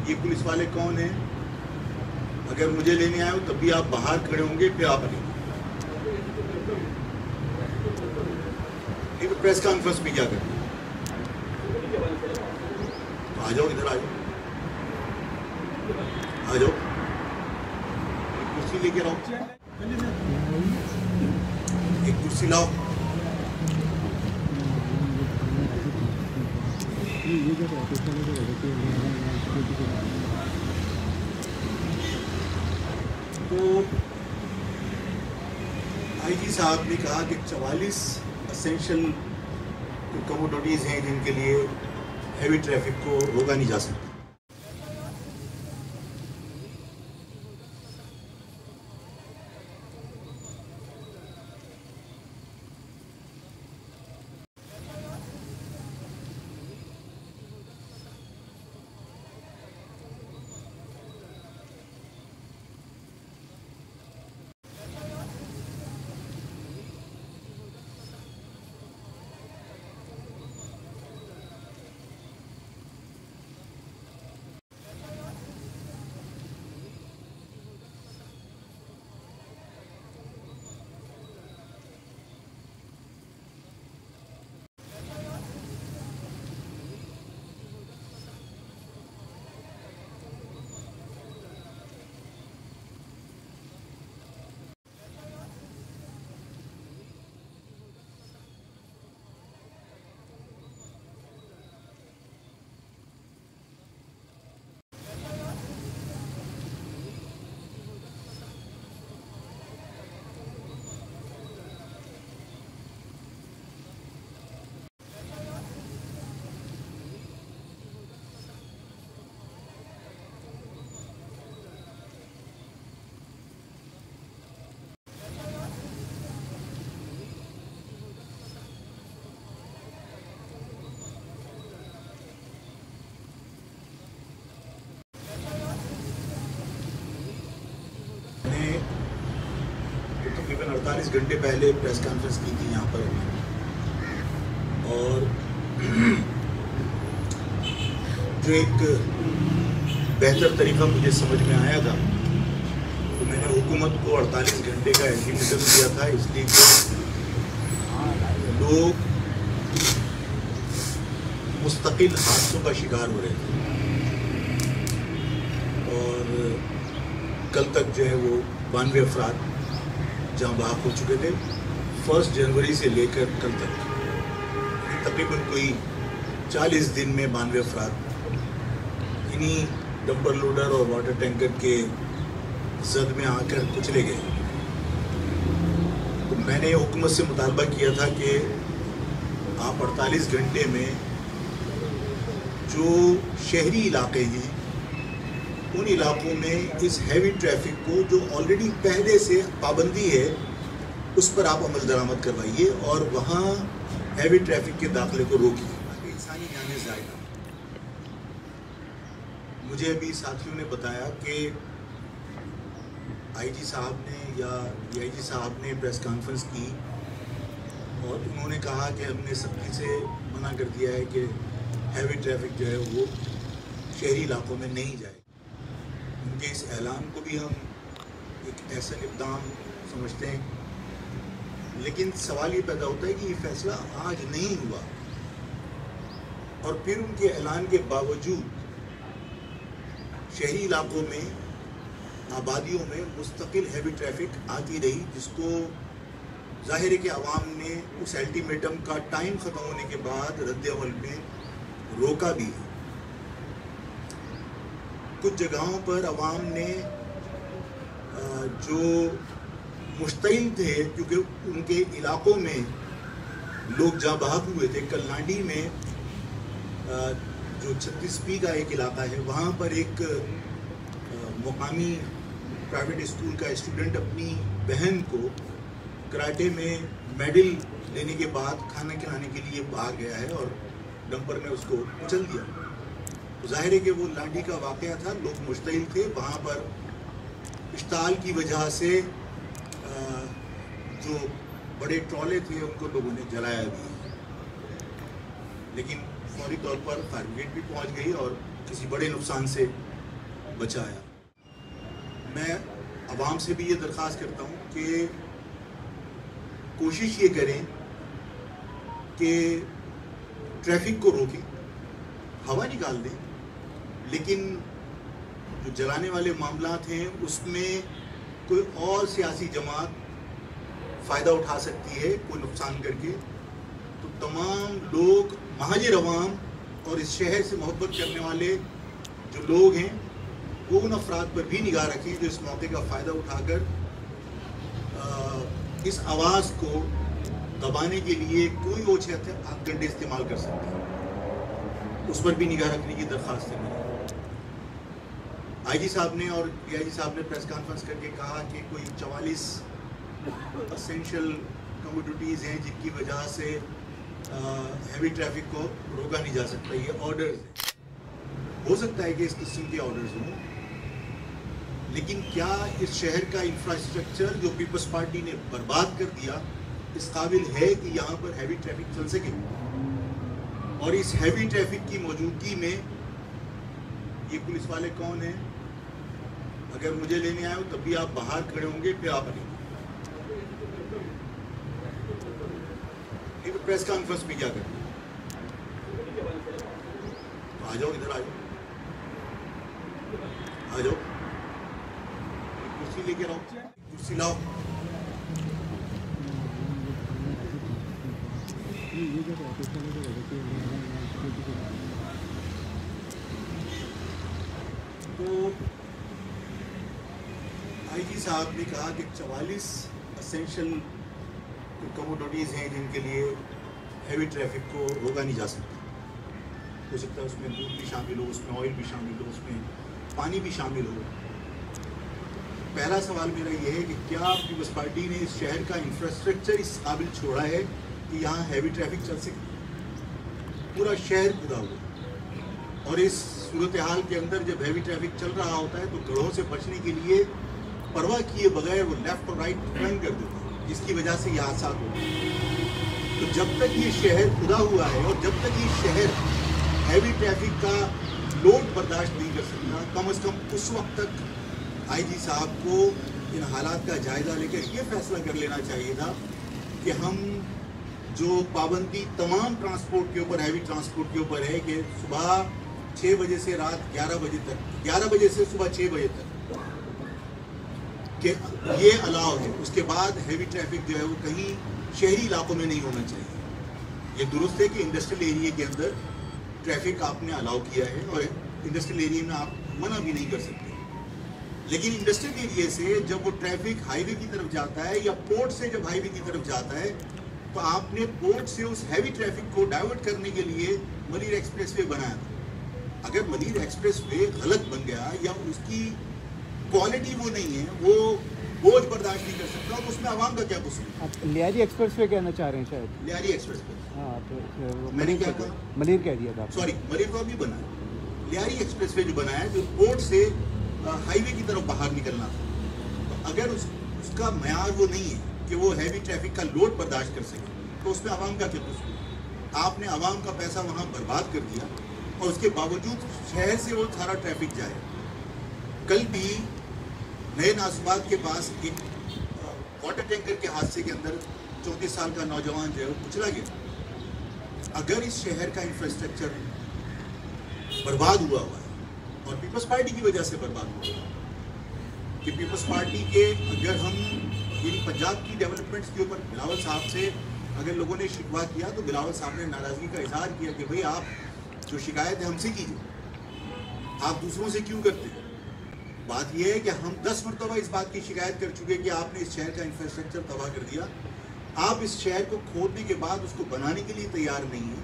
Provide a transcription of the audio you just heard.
ये पुलिस वाले कौन हैं? अगर मुझे लेने आए हो तब भी आप बाहर खड़े होंगे, फिर आप नहीं तो प्रेस कॉन्फ्रेंस भी क्या करते? तो आ जाओ, इधर आ जाओ, आ जाओ, एक कुर्सी लेके आओ, एक कुर्सी लाओ। तो आईजी साहब ने कहा कि 44 एसेंशियल कमोडिटीज़ हैं जिनके लिए हैवी ट्रैफिक को रोका नहीं जा सकता। तकरीबन 48 घंटे पहले प्रेस कॉन्फ्रेंस की थी यहाँ पर, और जो एक बेहतर तरीका मुझे समझ में आया था, तो मैंने हुकूमत को 48 घंटे का अल्टीमेटम दिया था, इसलिए कि लोग मुस्तकिल हादसों का शिकार हो रहे थे और कल तक जो है वो 92 अफराद जहाँ बाहर हो चुके थे। 1 जनवरी से लेकर कल तक तकरीबन कोई 40 दिन में 92 अफराद इन्हीं डंपर लोडर और वाटर टैंकर के जद में आकर कुचले गए। तो मैंने हुकूमत से मुतालबा किया था कि आप 48 घंटे में जो शहरी इलाके हैं उन इलाकों में इस हैवी ट्रैफिक को, जो ऑलरेडी पहले से पाबंदी है, उस पर आप अमल दरामद करवाइए और वहाँ हैवी ट्रैफिक के दाखिले को रोकिए। इंसानी जाने जाएगा। मुझे अभी साथियों ने बताया कि आईजी साहब ने या डीआईजी साहब ने प्रेस कॉन्फ्रेंस की और उन्होंने कहा कि हमने सख्ती से मना कर दिया है कि हैवी ट्रैफिक जो है वो शहरी इलाकों में नहीं जाए। उनके इस ऐलान को भी हम एक ऐसा इक़दाम समझते हैं, लेकिन सवाल ये पैदा होता है कि ये फैसला आज नहीं हुआ और फिर उनके ऐलान के बावजूद शहरी इलाकों में, आबादियों में मुस्तकिल हैवी ट्रैफिक आती रही, जिसको ज़ाहिर है कि आवाम ने उस अल्टीमेटम का टाइम ख़त्म होने के बाद रद्द-ए-अमल में रोका भी है। कुछ जगहों पर अवाम ने जो मुश्तइल थे, क्योंकि उनके इलाकों में लोग जहाँ भाग हुए थे, कल्लांडी में जो 36P का एक इलाका है, वहाँ पर एक मुकामी प्राइवेट स्कूल का स्टूडेंट अपनी बहन को कराटे में मेडल लेने के बाद खाना खिलाने के लिए बाहर गया है और डंपर ने उसको कुचल दिया। जाहिर है कि वो लाठी का वाक़या था, लोग मुश्तइल थे, वहाँ पर इश्ताल की वजह से जो बड़े ट्रॉले थे उनको लोगों ने जलाया भी, लेकिन फौरी तौर पर फायर ब्रिगेड भी पहुँच गई और किसी बड़े नुकसान से बचाया। मैं आवाम से भी ये दरख्वास्त करता हूँ कि कोशिश ये करें कि ट्रैफिक को रोकें, हवा निकाल दें, लेकिन जो जलाने वाले मामलात हैं उसमें कोई और सियासी जमात फ़ायदा उठा सकती है कोई नुकसान करके। तो तमाम लोग, महाजिर अवाम और इस शहर से मोहब्बत करने वाले जो लोग हैं वो उन अफराद पर भी निगाह रखें जो इस मौके का फ़ायदा उठाकर इस आवाज़ को दबाने के लिए कोई ओछे हथकंडे इस्तेमाल कर सकते हैं, उस पर भी निगाह रखने की दरख्वास्त है। आईजी साहब ने और डीआईजी साहब ने प्रेस कॉन्फ्रेंस करके कहा कि कोई 44 असेंशियल कमोडिटीज़ हैं जिनकी वजह से हैवी ट्रैफिक को रोका नहीं जा सकता। ये ऑर्डर्स हो सकता है कि इस किस्म के ऑर्डर्स हों, लेकिन क्या इस शहर का इंफ्रास्ट्रक्चर जो पीपल्स पार्टी ने बर्बाद कर दिया इस काबिल है कि यहाँ पर हैवी ट्रैफिक चल सके? और इस हैवी ट्रैफिक की मौजूदगी में ये पुलिस वाले कौन हैं? अगर मुझे लेने आए हो तब भी आप बाहर खड़े होंगे, फिर आप नहीं तो प्रेस कॉन्फ्रेंस में क्या करें? आ जाओ, इधर आ जाओ, आ जाओ, कुर्सी लेके आओ, कुर्सी लाओ। तो आईजी साहब ने कहा कि 44 असेंशियल कमोडिटीज़ हैं जिनके लिए हैवी ट्रैफिक को रोका नहीं जा सकता। हो सकता है उसमें दूध भी शामिल हो, उसमें ऑयल भी शामिल हो, उसमें पानी भी शामिल हो। पहला सवाल मेरा ये है कि क्या पीपल्स पार्टी ने इस शहर का इंफ्रास्ट्रक्चर इस काबिल छोड़ा है कि यहाँ हैवी ट्रैफिक चल सके? पूरा शहर खुदा हुआ, और इस सूरत हाल के अंदर जब हैवी ट्रैफिक चल रहा होता है तो गढ़ों से बचने के लिए परवाह किए बगैर वो लेफ्ट और राइट टर्न कर देते हैं, जिसकी वजह से ये हादसा होते हैं। तो जब तक ये शहर खुदा हुआ है और जब तक ये शहर हैवी ट्रैफिक का लोड बर्दाश्त नहीं कर सकता, कम से कम उस वक्त तक आईजी साहब को इन हालात का जायज़ा लेकर ये फैसला कर लेना चाहिए था कि हम जो पाबंदी तमाम ट्रांसपोर्ट के ऊपर, हैवी ट्रांसपोर्ट के ऊपर है कि सुबह 6 बजे से रात 11 बजे तक, 11 बजे से सुबह 6 बजे तक कि ये अलाउ है, उसके बाद हैवी ट्रैफिक जो है वो कहीं शहरी इलाकों में नहीं होना चाहिए। ये दुरुस्त है कि इंडस्ट्रियल एरिया के अंदर ट्रैफिक आपने अलाउ किया है और इंडस्ट्रियल एरिया में आप मना भी नहीं कर सकते, लेकिन इंडस्ट्रियल एरिया से जब वो ट्रैफिक हाईवे की तरफ जाता है या पोर्ट से जब हाईवे की तरफ जाता है तो आपने पोर्ट से उस हैवी ट्रैफिक को डाइवर्ट करने के लिए मलिर एक्सप्रेसवे बनाया था। अगर मलिर एक्सप्रेसवे गलत बन गया या उसकी क्वालिटी वो नहीं है, वो बोझ बर्दाश्त नहीं कर सकता, तो उसमें आवाम का क्या कसूर? आप लियारी एक्सप्रेसवे कहना चाह रहे हैं शायद? लियारी एक्सप्रेसवे, हाँ, तो मैंने क्या कहा? मलिर कह दिया था। सॉरी, मलिर को भी बनाया, लियारी एक्सप्रेसवे जो बनाया जो पोर्ट से हाईवे की तरफ बाहर निकलना था, तो अगर उसका मयार वो नहीं है कि वो हैवी ट्रैफिक का लोड बर्दाश्त कर सके, तो उसमें आवाम का क्या कसूर? आपने आवाम का पैसा वहाँ बर्बाद कर दिया और उसके बावजूद शहर से वो सारा ट्रैफिक जाए। कल भी नए नासबात के पास एक वाटर टैंकर के हादसे के अंदर 34 साल का नौजवान जो है वो कुचला गया। अगर इस शहर का इंफ्रास्ट्रक्चर बर्बाद हुआ है और पीपल्स पार्टी की वजह से बर्बाद हुआ है कि पीपल्स पार्टी के अगर हम यानी पंजाब की डेवलपमेंट्स के ऊपर बिलावल साहब से अगर लोगों ने शिकवा किया तो बिलावल साहब ने नाराज़गी का इजहार किया कि भाई आप जो शिकायत है हमसे कीजिए, आप दूसरों से क्यों करते हैं? बात यह है कि हम 10 मरतबा इस बात की शिकायत कर चुके कि आपने इस शहर का इंफ्रास्ट्रक्चर तबाह कर दिया, आप इस शहर को खोदने के बाद उसको बनाने के लिए तैयार नहीं है।